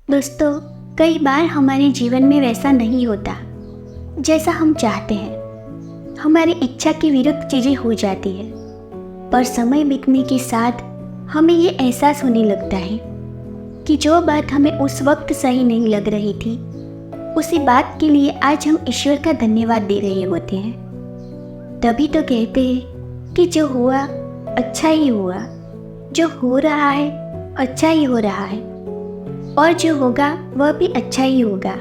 दोस्तों, कई बार हमारे जीवन में वैसा नहीं होता जैसा हम चाहते हैं। हमारी इच्छा के विरुद्ध चीज़ें हो जाती है, पर समय बीतने के साथ हमें ये एहसास होने लगता है कि जो बात हमें उस वक्त सही नहीं लग रही थी, उसी बात के लिए आज हम ईश्वर का धन्यवाद दे रहे होते हैं। तभी तो कहते हैं कि जो हुआ अच्छा ही हुआ, जो हो रहा है अच्छा ही हो रहा है, और जो होगा वह भी अच्छा ही होगा।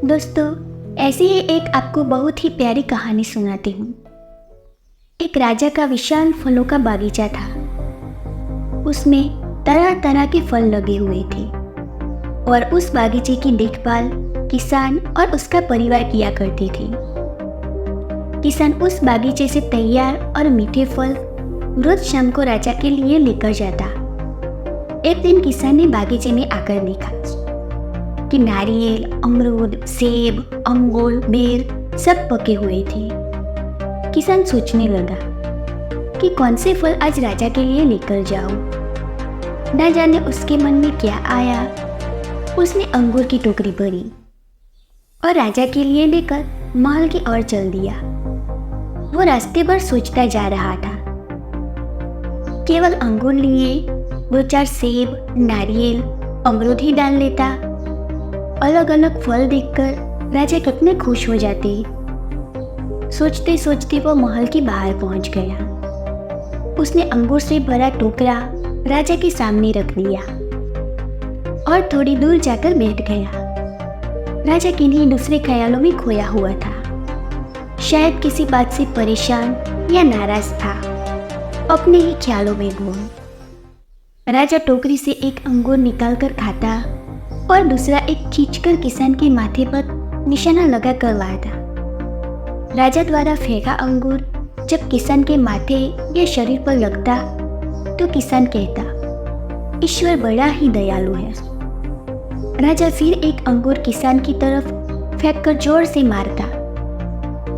दोस्तों, ऐसी ही एक आपको बहुत ही प्यारी कहानी सुनाती हूँ। एक राजा का विशाल फलों का बागीचा था। उसमें तरह तरह के फल लगे हुए थे और उस बागीचे की देखभाल किसान और उसका परिवार किया करते थे। किसान उस बागीचे से तैयार और मीठे फल रोज शाम को राजा के लिए लेकर जाता। एक दिन किसान ने बागीचे में आकर देखा कि नारियल, अमरूद, सेब, अंगूर, बेर सब पके हुए थे। किसान सोचने लगा कि कौन से फल आज राजा के लिए लेकर जाऊं। न जाने उसके मन में क्या आया। उसने अंगूर की टोकरी भरी और राजा के लिए लेकर महल की ओर चल दिया। वो रास्ते भर सोचता जा रहा था। केवल अंगूर लिए 2-4 सेब, नारियल, अमरूद ही डाल लेता। अलग अलग फल देखकर राजा कितने खुश हो जाते। सोचते सोचते वो महल के बाहर पहुंच गया। उसने अंगूर से भरा टोकरा राजा के सामने रख दिया और थोड़ी दूर जाकर बैठ गया। राजा किन्हीं दूसरे ख्यालों में खोया हुआ था। शायद किसी बात से परेशान या नाराज था, अपने ही ख्यालों में गुम। राजा टोकरी से एक अंगूर निकालकर खाता और दूसरा एक खींचकर किसान के माथे पर निशाना लगा कर लाता। राजा द्वारा फेंका अंगूर जब किसान के माथे या शरीर पर लगता तो किसान कहता, ईश्वर बड़ा ही दयालु है। राजा फिर एक अंगूर किसान की तरफ फेंककर जोर से मारता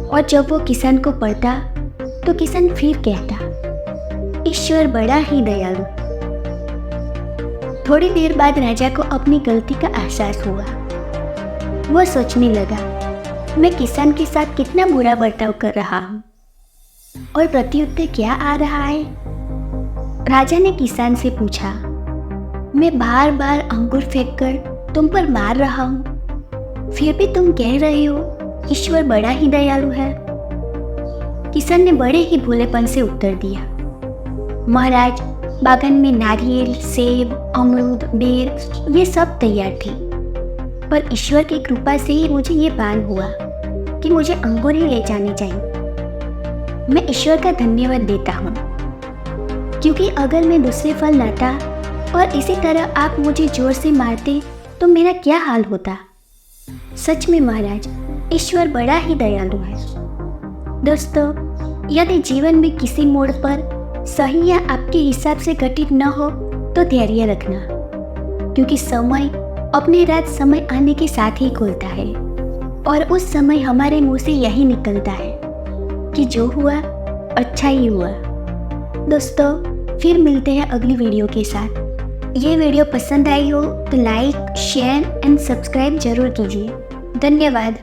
और जब वो किसान को पड़ता तो किसान फिर कहता, ईश्वर बड़ा ही दयालु। थोड़ी देर बाद राजा को अपनी गलती का एहसास हुआ। वो सोचने लगा, मैं किसान के साथ कितना बुरा बर्ताव कर रहा हूँ और प्रत्युत्तर क्या आ रहा है। राजा ने किसान से पूछा, मैं बार बार अंगूर फेंककर तुम पर मार रहा हूँ, फिर भी तुम कह रहे हो ईश्वर बड़ा ही दयालु है। किसान ने बड़े ही भोलेपन से उत्तर दिया, महाराज, बागान में नारियल, सेब, अमरूद, बेर ये सब तैयार थे, पर ईश्वर की कृपा से ही मुझे ये भान हुआ कि मुझे अंगूर ही ले जाने चाहिए। मैं ईश्वर का धन्यवाद देता हूँ, क्योंकि अगर मैं दूसरे फल लाता और इसी तरह आप मुझे जोर से मारते तो मेरा क्या हाल होता। सच में महाराज, ईश्वर बड़ा ही दयालु है। दोस्तों, यदि जीवन में किसी मोड़ पर सही या आपके हिसाब से घटित न हो तो धैर्य रखना, क्योंकि समय अपने रात समय आने के साथ ही खुलता है और उस समय हमारे मुंह से यही निकलता है कि जो हुआ अच्छा ही हुआ। दोस्तों, फिर मिलते हैं अगली वीडियो के साथ। ये वीडियो पसंद आई हो तो लाइक, शेयर एंड सब्सक्राइब जरूर कीजिए। धन्यवाद।